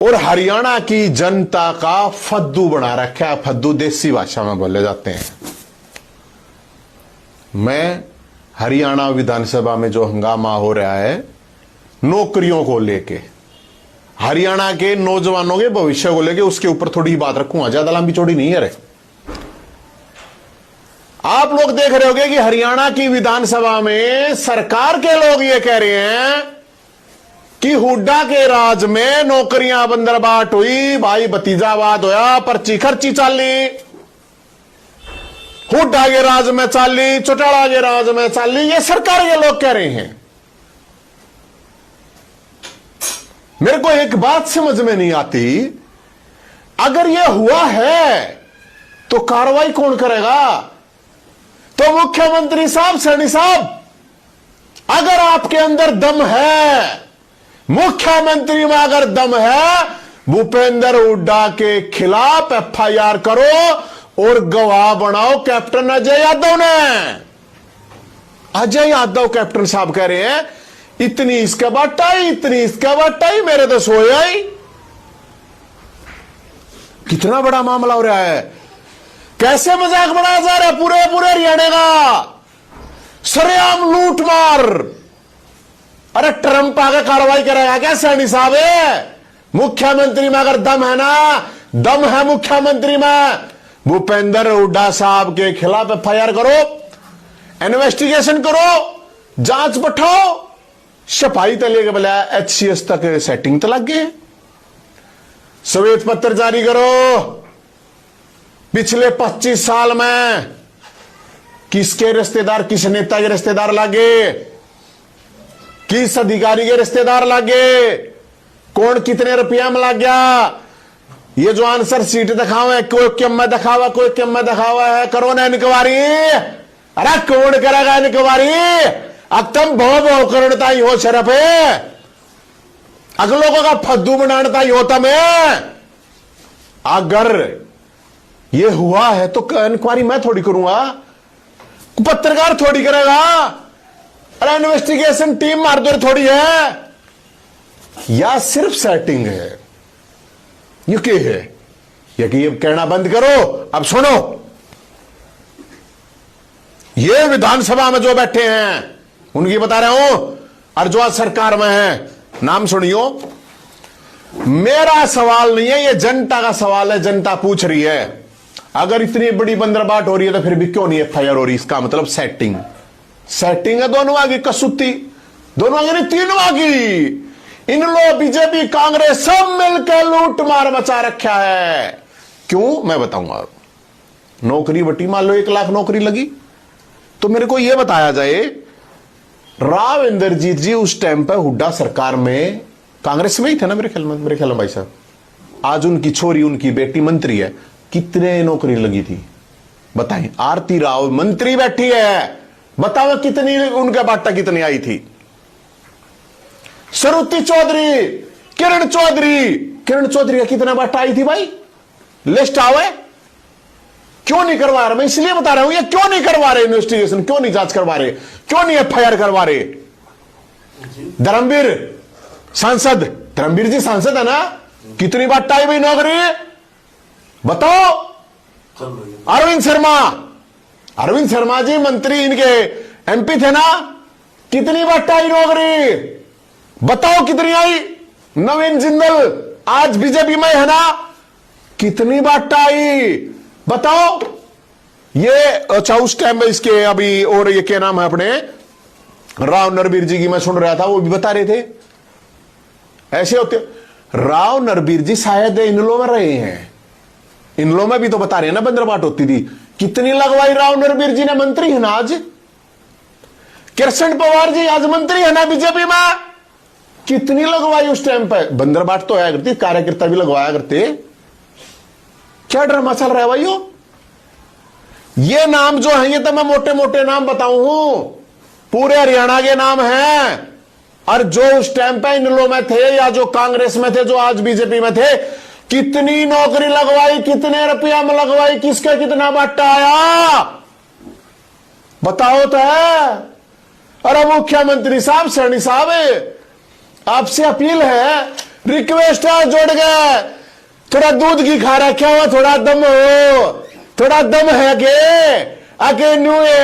और हरियाणा की जनता का फद्दू बना रखा है। फद्दू देसी भाषा में बोले जाते हैं। मैं हरियाणा विधानसभा में जो हंगामा हो रहा है नौकरियों को लेके, हरियाणा के नौजवानों के भविष्य को लेके, उसके ऊपर थोड़ी ही बात रखूंगा, ज्यादा लंबी चौड़ी नहीं है रे। आप लोग देख रहे होंगे कि हरियाणा की विधानसभा में सरकार के लोग ये कह रहे हैं कि हुड्डा के राज में नौकरियां बंदरबाट हुई, भाई भतीजावाद होया, पर्ची खर्ची चाली, हुड्डा के राज में चाली, चौटाला के राज में चाली, ये सरकार के लोग कह रहे हैं। मेरे को एक बात समझ में नहीं आती, अगर यह हुआ है तो कार्रवाई कौन करेगा? तो मुख्यमंत्री साहब, सैनी साहब, अगर आपके अंदर दम है, मुख्यमंत्री में अगर दम है, भूपेंद्र हुड्डा के खिलाफ एफआईआर करो और गवाह बनाओ कैप्टन अजय यादव ने। अजय यादव कैप्टन साहब कह रहे हैं इतनी इसके बाटाई, इतनी इसके बाटाई, मेरे तो सोया ही। कितना बड़ा मामला हो रहा है, कैसे मजाक बनाया जा रहा है पूरे पूरे हरियाणा का, सरेआम लूट मार। अरे ट्रंप आगे कार्रवाई करेगा क्या सैनी साहब? मुख्यमंत्री में अगर दम है ना, दम है मुख्यमंत्री में, भूपेंद्र हुड्डा साहब के खिलाफ एफआईआर करो, इन्वेस्टिगेशन करो, जांच बैठाओ, सफाई तले के बोला एचसीएस तक सेटिंग तो लग गए, श्वेत पत्र जारी करो। पिछले 25 साल में किसके रिश्तेदार, किस नेता के रिश्तेदार लागे, किस अधिकारी के रिश्तेदार लागे, कौन कितने रुपया में लग गया, ये जो आंसर सीट दिखावा है, कोई क्यों में दिखावा, कोई क्यों में दिखावा है, करो ना इनक्वारी। अरे कौन करेगा इनक्वारी? अब तुम भो करता ही हो, शरफ है अगलों का फद्दू बनाता ही होता। मैं अगर ये हुआ है तो इंक्वायरी मैं थोड़ी करूंगा, पत्रकार थोड़ी करेगा। अरे इन्वेस्टिगेशन टीम मारदोर थोड़ी है, या सिर्फ सेटिंग है? ये क्या है? ये कि ये कहना बंद करो। अब सुनो, ये विधानसभा में जो बैठे हैं उनकी बता रहा हूं, और जो आज सरकार में है, नाम सुनियो। मेरा सवाल नहीं है, ये जनता का सवाल है, जनता पूछ रही है। अगर इतनी बड़ी बंदरबाट हो रही है तो फिर भी क्यों नहीं एफआईआर हो रही? इसका मतलब सेटिंग, सेटिंग है दोनों आगे कसुत्ती, दोनों आगे नहीं, तीनों आगे। इन लोग बीजेपी कांग्रेस सब मिलकर लूट मार मचा रखा है। क्यों? मैं बताऊंगा। नौकरी बटी, मान लो 1 लाख नौकरी लगी, तो मेरे को यह बताया जाए, राव इंद्रजीत जी उस टाइम पर हुड्डा सरकार में कांग्रेस में ही थे ना, मेरे ख्याल में भाई साहब। आज उनकी छोरी, उनकी बेटी मंत्री है, कितने नौकरी लगी थी बताएं? आरती राव मंत्री बैठी है, बताओ कितनी उनका बाटा कितनी आई थी? सरुति चौधरी, किरण चौधरी, किरण चौधरी का कितना बाटा आई थी भाई? लिस्ट आवे। क्यों नहीं करवा रहे? मैं इसलिए बता रहा हूं, ये क्यों नहीं करवा रहे इन्वेस्टिगेशन, क्यों नहीं जांच करवा रहे, क्यों नहीं एफआईआर करवा रहे? धर्मवीर सांसद, धर्मवीर जी सांसद है ना, कितनी बाटा आई भाई नौकरी बताओ? अरविंद शर्मा, अरविंद शर्मा जी मंत्री, इनके एमपी थे ना, कितनी बाटा आई नौकरी बताओ? कितनी आई? नवीन जिंदल आज बीजेपी में है ना, कितनी बाटा आई बताओ? ये अच्छा उस टाइम में इसके अभी, और ये क्या नाम है अपने राव नरबीर जी की मैं सुन रहा था, वो भी बता रहे थे ऐसे होते। राव नरबीर जी शायद इनलो में रहे हैं, इनलो में भी तो बता रहे हैं ना बंदरबाट होती थी। कितनी लगवाई राव नरबीर जी ने? मंत्री है ना आज। कृष्ण पवार जी आज मंत्री है ना बीजेपी में, कितनी लगवाई उस टाइम पे? बंदरबाट तो आया करती, कार्यकर्ता भी लगवाया करते। क्या ड्रामा चल रहा है भाइयों? ये नाम जो है, ये तो मैं मोटे मोटे नाम बताऊं हूं, पूरे हरियाणा के नाम हैं, और जो उस टाइम पे इनलो में थे या जो कांग्रेस में थे, जो आज बीजेपी में थे, कितनी नौकरी लगवाई, कितने रुपया में लगवाई, किसका कितना बाटा आया बताओ तो है। अरे मुख्यमंत्री साहब, सैनी साहब, आपसे अपील है, रिक्वेस्ट है, जोड़ गए, थोड़ा दूध की खा रखा हुआ, थोड़ा दम हो, थोड़ा दम है आगे न्यू है।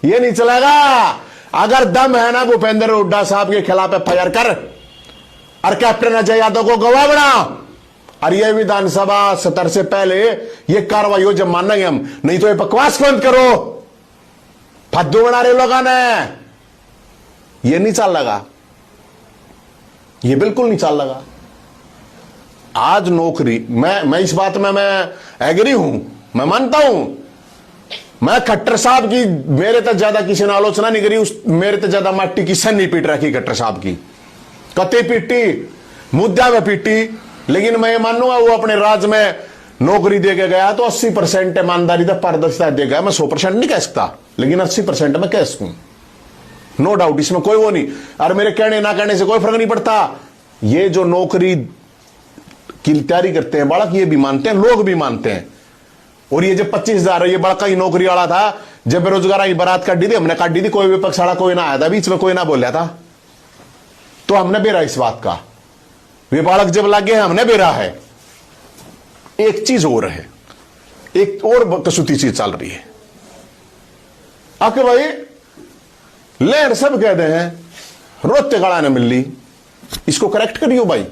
ये नहीं चलेगा। अगर दम है ना भूपेंद्र हुड्डा साहब के खिलाफ एफआईआर कर और कैप्टन अजय यादव को गवाह बना, और ये विधानसभा सत्र से पहले ये कार्रवाई हो जब मानेंगे हम, नहीं तो ये बकवास बंद करो। फद्दू बना रहे लोगों ने, ये नहीं चल लगा, ये बिल्कुल नहीं चल लगा। आज नौकरी, मैं इस बात में मैं एग्री हूं, मैं मानता हूं। मैं खट्टर साहब की मेरे तक ज्यादा किसी ने आलोचना नहीं करी, उस मेरे तक ज्यादा माटी किसी नहीं पीट रखी खट्टर साहब की, कते पीटी मुद्दा में पीटी। लेकिन मैं मानूंगा वो अपने राज्य में नौकरी दे के गया तो 80% ईमानदारी तक पारदर्शिता दे गया। मैं 100% नहीं कह सकता, लेकिन 80% मैं कह सकूं, नो डाउट, इसमें कोई वो नहीं। और मेरे कहने ना कहने से कोई फर्क नहीं पड़ता। ये जो नौकरी की तैयारी करते हैं बालक, ये भी मानते हैं, लोग भी मानते हैं। और ये जब 25,000 ये बड़का ही नौकरी वाला था, जब बेरोजगार की बारात काट दी थी, हमने काट दी थी, कोई विपक्ष वाला कोई ना आया था, बीच में कोई ना बोलिया था, तो हमने बेरा इस बात का। वे बालक जब लगे हैं, हमने बेरा है। एक चीज और है, एक और कसूती चीज चल रही है। आके भाई लहर सब कहते हैं रोते गड़ा ने मिली, इसको करेक्ट करियो भाई।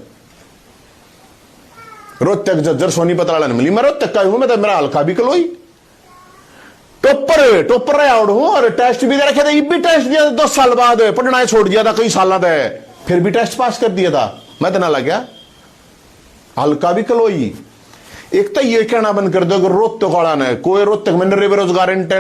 रोहतक जज्जर सोनीपत वाला ने मिली, मैं रोहतक का हूं, मैं तो मेरा हल्का भी कलोई टोपर आउट हूं, और टेस्ट भी दे रखे थे। ये भी टेस्ट दिया 10 साल बाद, पढ़ना छोड़ दिया था कई साल तक, फिर भी टेस्ट पास कर दिया था, मैं तो ना लग गया, हल्का भी कलोई। एक तो ये कहना बंद कर दो कि रोहतक वाला ने कोई रोहतक में बेरोजगार